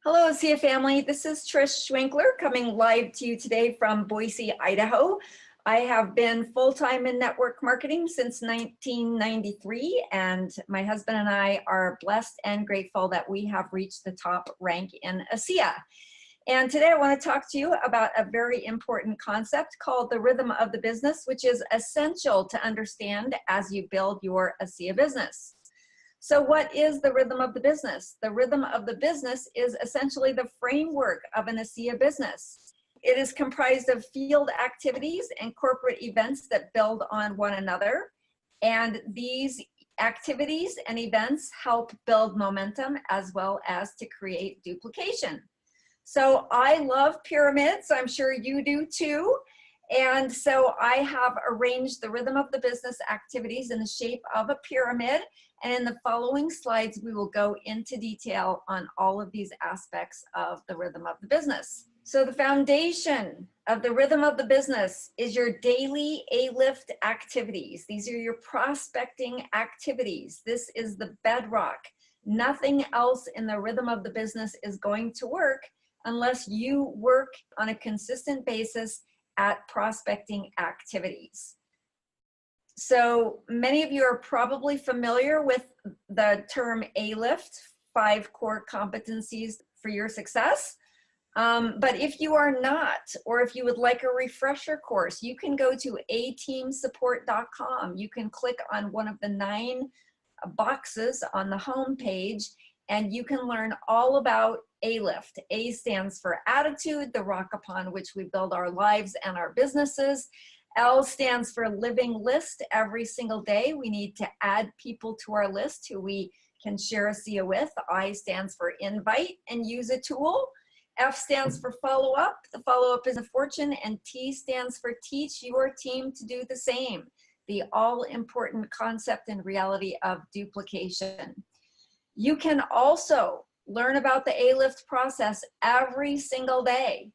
Hello, ASEA family. This is Trish Schwenkler coming live to you today from Boise, Idaho. I have been full-time in network marketing since 1993, and my husband and I are blessed and grateful that we have reached the top rank in ASEA. And today I want to talk to you about a very important concept called the rhythm of the business, which is essential to understand as you build your ASEA business. So what is the rhythm of the business? The rhythm of the business is essentially the framework of an ASEA business. It is comprised of field activities and corporate events that build on one another. And these activities and events help build momentum as well as to create duplication. So I love pyramids. I'm sure you do too. And so I have arranged the rhythm of the business activities in the shape of a pyramid. And in the following slides, we will go into detail on all of these aspects of the rhythm of the business. So the foundation of the rhythm of the business is your daily A-lift activities. These are your prospecting activities. This is the bedrock. Nothing else in the rhythm of the business is going to work unless you work on a consistent basis at prospecting activities. So many of you are probably familiar with the term A-lift, 5 core competencies for your success. But if you are not, or if you would like a refresher course, you can go to ateamsupport.com. You can click on one of the 9 boxes on the home page, and you can learn all about A-lift. A stands for attitude, the rock upon which we build our lives and our businesses. L stands for living list. Every single day we need to add people to our list who we can share ASEA with. I stands for invite and use a tool. F stands for follow up. The follow up is a fortune. And T stands for teach your team to do the same. The all important concept and reality of duplication. You can also learn about the A-lift process every single day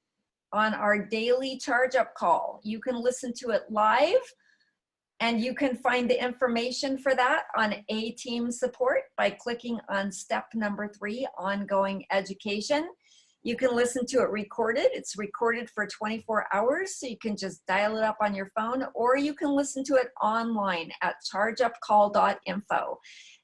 on our daily charge-up call. You can listen to it live, and you can find the information for that on A-Team Support by clicking on step number 3, ongoing education. You can listen to it recorded. It's recorded for 24 hours, so you can just dial it up on your phone, or you can listen to it online at chargeupcall.info.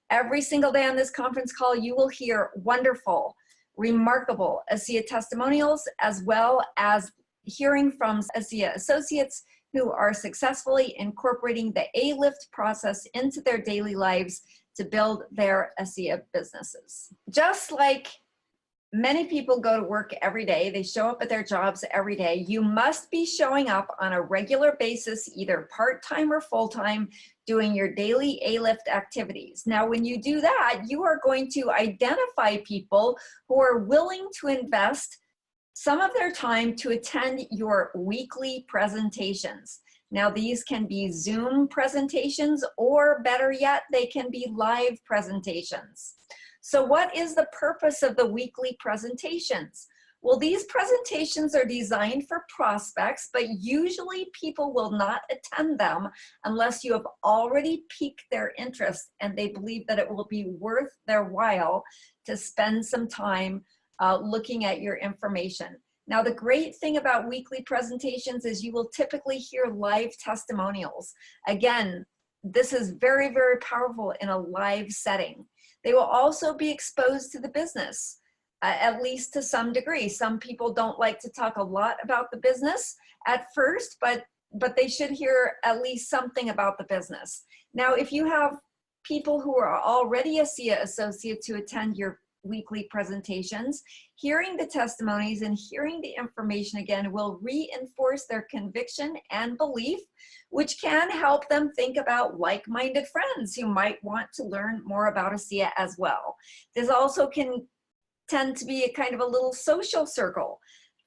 Every single day on this conference call, you will hear wonderful, remarkable ASEA testimonials, as well as hearing from ASEA associates who are successfully incorporating the A-lift process into their daily lives to build their ASEA businesses. Just like many people go to work every day, they show up at their jobs every day, you must be showing up on a regular basis, either part-time or full-time, doing your daily A-lift activities. Now, when you do that, you are going to identify people who are willing to invest some of their time to attend your weekly presentations. Now, these can be Zoom presentations, or better yet, they can be live presentations. So what is the purpose of the weekly presentations? Well, these presentations are designed for prospects, but usually people will not attend them unless you have already piqued their interest and they believe that it will be worth their while to spend some time looking at your information. Now, the great thing about weekly presentations is you will typically hear live testimonials. Again, this is very, very powerful in a live setting. They will also be exposed to the business, at least to some degree. Some people don't like to talk a lot about the business at first, but they should hear at least something about the business. Now, if you have people who are already ASEA associates who attend your weekly presentations, hearing the testimonies and hearing the information again will reinforce their conviction and belief, which can help them think about like-minded friends who might want to learn more about ASEA as well. This also can tend to be a kind of a little social circle.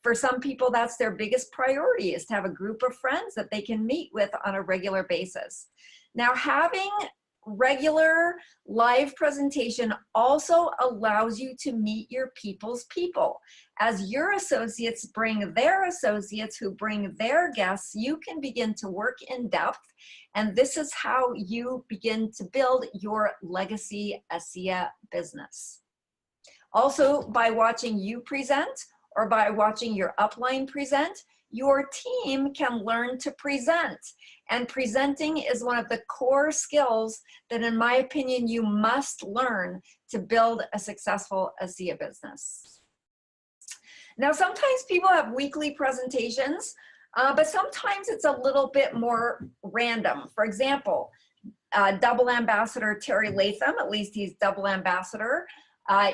For some people, that's their biggest priority, is to have a group of friends that they can meet with on a regular basis. Now, having regular live presentation also allows you to meet your people's people. As your associates bring their associates who bring their guests, you can begin to work in depth, and this is how you begin to build your legacy ASEA business. Also, by watching you present or by watching your upline present, your team can learn to present. And presenting is one of the core skills that, in my opinion, you must learn to build a successful ASEA business. Now, sometimes people have weekly presentations, but sometimes it's a little bit more random. For example, double ambassador Terry Latham, at least he's double ambassador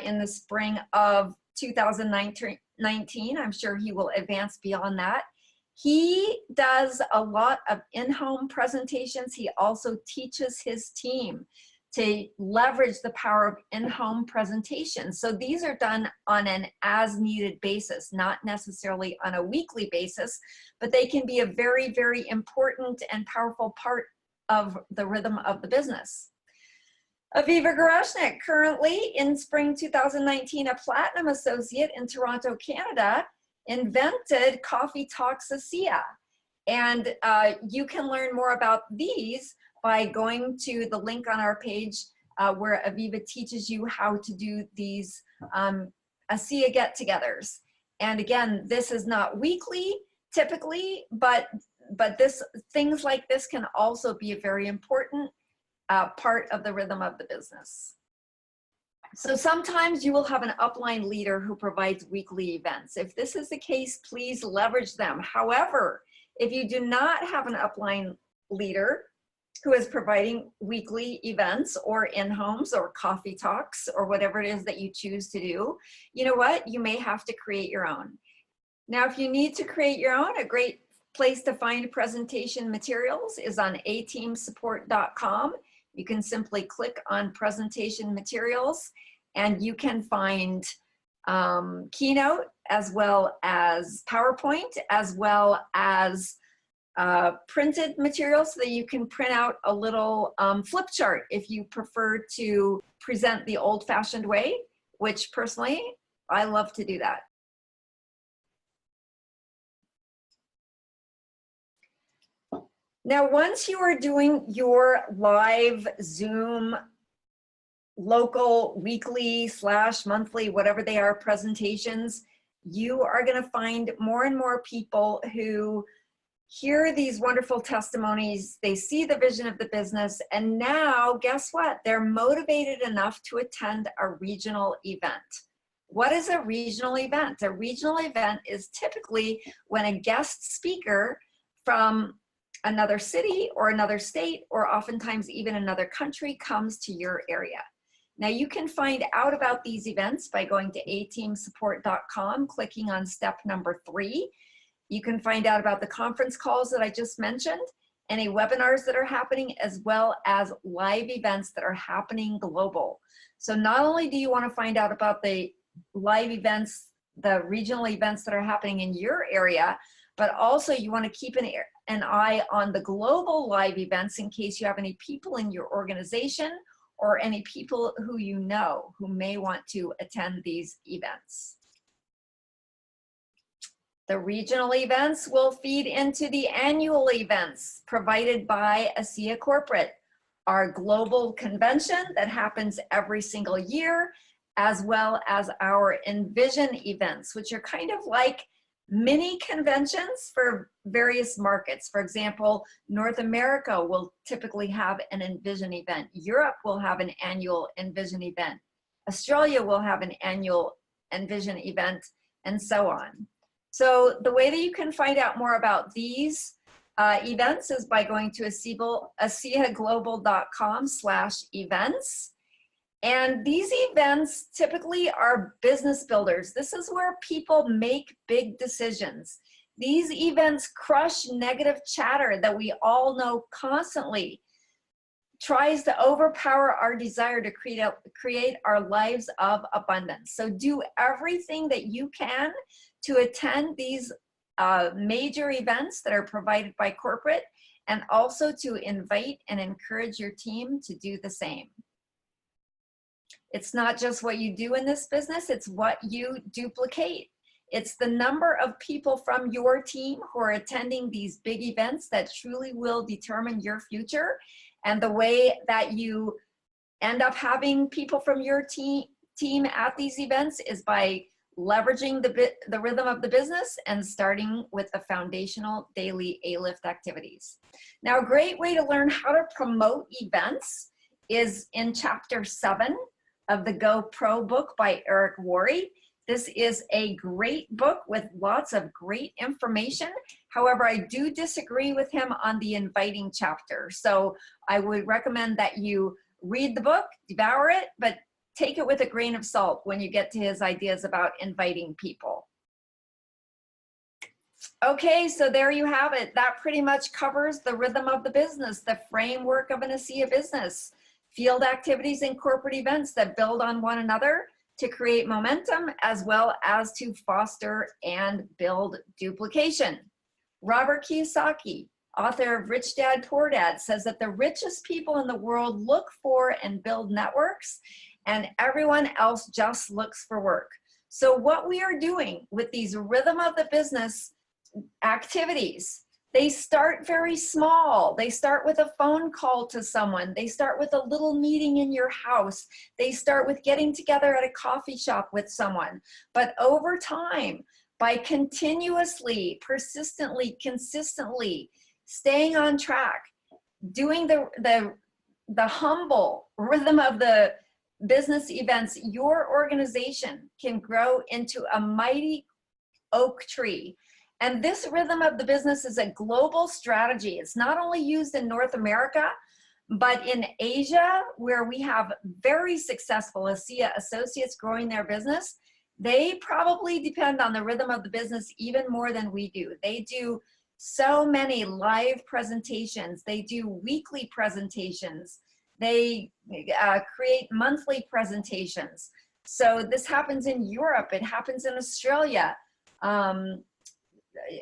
in the spring of 2019. I'm sure he will advance beyond that. He does a lot of in-home presentations. He also teaches his team to leverage the power of in-home presentations. So these are done on an as-needed basis, not necessarily on a weekly basis, but they can be a very, very important and powerful part of the rhythm of the business. Aviva Garashnik, currently in spring 2019, a Platinum Associate in Toronto, Canada, invented Coffee Talks ASEA. And you can learn more about these by going to the link on our page where Aviva teaches you how to do these ASEA get-togethers. And again, this is not weekly typically, but things like this can also be a very important part of the rhythm of the business. So sometimes you will have an upline leader who provides weekly events. If this is the case, please leverage them. However, if you do not have an upline leader who is providing weekly events or in-homes or coffee talks or whatever it is that you choose to do, you know what? You may have to create your own. Now, if you need to create your own, a great place to find presentation materials is on ateamsupport.com. You can simply click on presentation materials and you can find Keynote as well as PowerPoint as well as printed materials so that you can print out a little flip chart if you prefer to present the old-fashioned way, which personally, I love to do that. Now, once you are doing your live Zoom, local, weekly / monthly, whatever they are, presentations, you are going to find more and more people who hear these wonderful testimonies, they see the vision of the business, and now, guess what? They're motivated enough to attend a regional event. What is a regional event? A regional event is typically when a guest speaker from another city or another state, or oftentimes even another country, comes to your area. Now, you can find out about these events by going to ateamsupport.com, clicking on step number 3. You can find out about the conference calls that I just mentioned, any webinars that are happening, as well as live events that are happening global. So not only do you want to find out about the live events, the regional events that are happening in your area, but also you want to keep an eye on the global live events in case you have any people in your organization or any people who you know who may want to attend these events. The regional events will feed into the annual events provided by ASEA Corporate, our global convention that happens every single year, as well as our Envision events, which are kind of like mini conventions for various markets. For example, North America will typically have an Envision event. Europe will have an annual Envision event. Australia will have an annual Envision event, and so on. So the way that you can find out more about these events is by going to aseaglobal.com/events. And these events typically are business builders. This is where people make big decisions. These events crush negative chatter that we all know constantly tries to overpower our desire to create our lives of abundance. So do everything that you can to attend these major events that are provided by corporate, and also to invite and encourage your team to do the same. It's not just what you do in this business, it's what you duplicate. It's the number of people from your team who are attending these big events that truly will determine your future. And the way that you end up having people from your team team at these events is by leveraging the rhythm of the business and starting with the foundational daily A-Lift activities. Now, a great way to learn how to promote events is in chapter 7 of the Go Pro book by Eric Worre. This is a great book with lots of great information. However, I do disagree with him on the inviting chapter. So I would recommend that you read the book, devour it, but take it with a grain of salt when you get to his ideas about inviting people. Okay, so there you have it. That pretty much covers the rhythm of the business, the framework of an ASEA business, field activities and corporate events that build on one another to create momentum, as well as to foster and build duplication. Robert Kiyosaki, author of Rich Dad, Poor Dad, says that the richest people in the world look for and build networks, and everyone else just looks for work. So what we are doing with these rhythm of the business activities, they start very small. They start with a phone call to someone. They start with a little meeting in your house. They start with getting together at a coffee shop with someone. But over time, by continuously, persistently, consistently staying on track, doing the humble rhythm of the business events, your organization can grow into a mighty oak tree. And this rhythm of the business is a global strategy. It's not only used in North America, but in Asia, where we have very successful ASEA associates growing their business. They probably depend on the rhythm of the business even more than we do. They do so many live presentations. They do weekly presentations. They create monthly presentations. So this happens in Europe. It happens in Australia.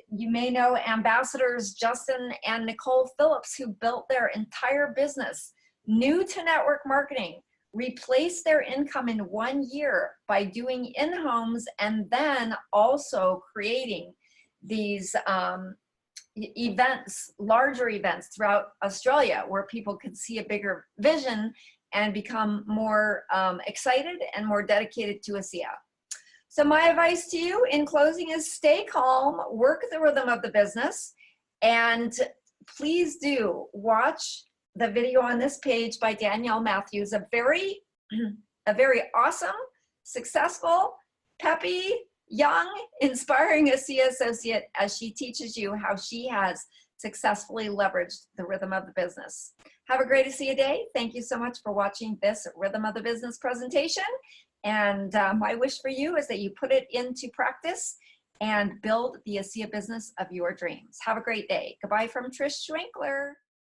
You may know ambassadors Justin and Nicole Phillips, who built their entire business new to network marketing, replaced their income in 1 year by doing in-homes and then also creating these events, larger events throughout Australia, where people could see a bigger vision and become more excited and more dedicated to ASEA. So my advice to you in closing is stay calm, work the rhythm of the business, and please do watch the video on this page by Danielle Matthews, a very awesome, successful, peppy, young, inspiring ASEA associate as she teaches you how she has successfully leveraged the rhythm of the business. Have a great ASEA day. Thank you so much for watching this Rhythm of the Business presentation. And my wish for you is that you put it into practice and build the ASEA business of your dreams. Have a great day. Goodbye from Trish Schwenkler.